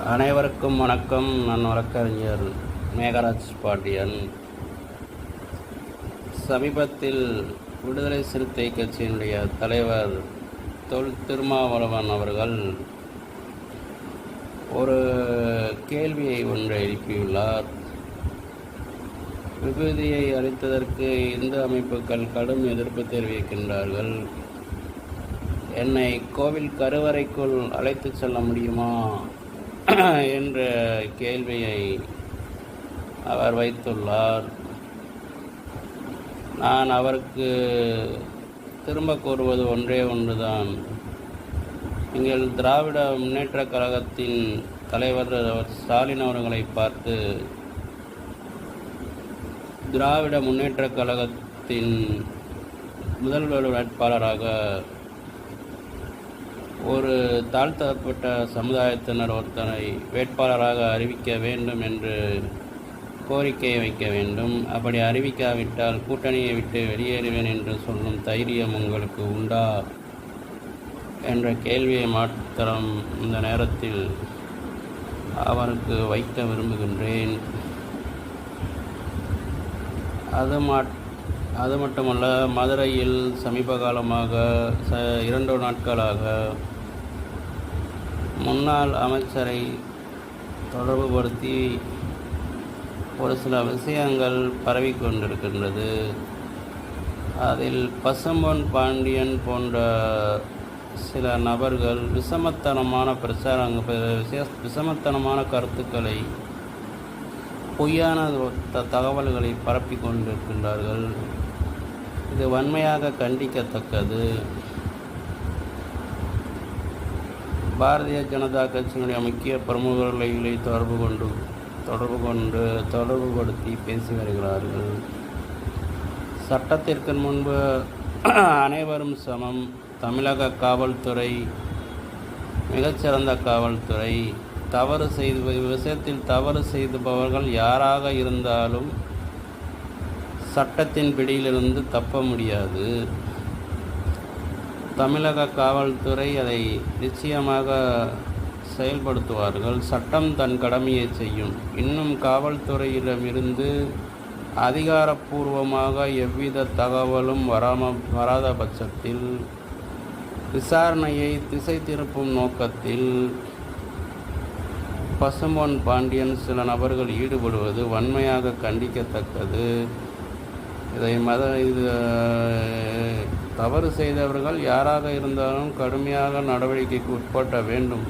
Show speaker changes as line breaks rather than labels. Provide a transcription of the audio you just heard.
அனைவருக்கும் வணக்கம். நான் வழக்கறிஞர் மேகராஜ் பாண்டியன். சமீபத்தில் விடுதலை சிறுத்தை கட்சியினுடைய தலைவர் தொல் திருமாவளவன் அவர்கள் ஒரு கேள்வியை ஒன்றை எழுப்பியுள்ளார். விபூதியை அளித்ததற்கு இந்து அமைப்புகள் கடும் எதிர்ப்பு தெரிவிக்கின்றார்கள். என்னை கோவில் கருவறைக்குள் அழைத்து செல்ல முடியுமா என்ற கேள்வியை அவர் வைத்துள்ளார். நான் அவருக்கு திரும்ப கூறுவது ஒன்றே ஒன்றுதான். நீங்கள் திராவிட முன்னேற்றக் கழகத்தின் தலைவர் ஸ்டாலின் அவர்களை பார்த்து திராவிட முன்னேற்றக் கழகத்தின் முதல்வர் வேட்பாளராக ஒரு தாழ்த்தப்பட்ட சமுதாயத்தினர் ஒருத்தனை வேட்பாளராக அறிவிக்க வேண்டும் என்று கோரிக்கை வைக்க வேண்டும். அப்படி அறிவிக்காவிட்டால் கூட்டணியை விட்டு வெளியேறுவேன் என்று சொல்லும் தைரியம் உங்களுக்கு உண்டா என்ற கேள்வியை மாத்திரம் இந்த நேரத்தில் அவருக்கு வைக்க விரும்புகின்றேன். அது மட்டுமல்ல, மதுரையில் சமீப காலமாக 2 நாட்களாக முன்னாள் அமைச்சரை தொடர்புபடுத்தி ஒரு சில விஷயங்கள் பரவிக்கொண்டிருக்கின்றது. அதில் பசும்பொன் பாண்டியன் போன்ற சில நபர்கள் விஷமத்தனமான கருத்துக்களை, பொய்யான தகவல்களை பரப்பி கொண்டிருக்கின்றார்கள். இது வன்மையாக கண்டிக்கத்தக்கது. பாரதிய ஜனதா கட்சியினுடைய முக்கிய பிரமுகர்களை தொடர்புபடுத்தி பேசி வருகிறார்கள். சட்டத்திற்கு முன்பு அனைவரும் சமம். தமிழக காவல்துறை மிகச்சிறந்த காவல்துறை. விஷயத்தில் தவறு செய்துபவர்கள் யாராக இருந்தாலும் சட்டத்தின் பிடியிலிருந்து தப்ப முடியாது. தமிழக காவல்துறை அதை நிச்சயமாக செயல்படுத்துவார்கள். சட்டம் தன் கடமையை செய்யும். இன்னும் காவல்துறையிடமிருந்து அதிகாரப்பூர்வமாக எவ்வித தகவலும் வராத பட்சத்தில் விசாரணையை திசை திருப்பும் நோக்கத்தில் பசும்பொன் பாண்டியன் சில நபர்கள் ஈடுபடுவது வன்மையாக கண்டிக்கத்தக்கது. இது தவறு செய்தவர்கள் யாராக இருந்தாலும் கடுமையாக நடவடிக்கைக்கு உட்பட வேண்டும்.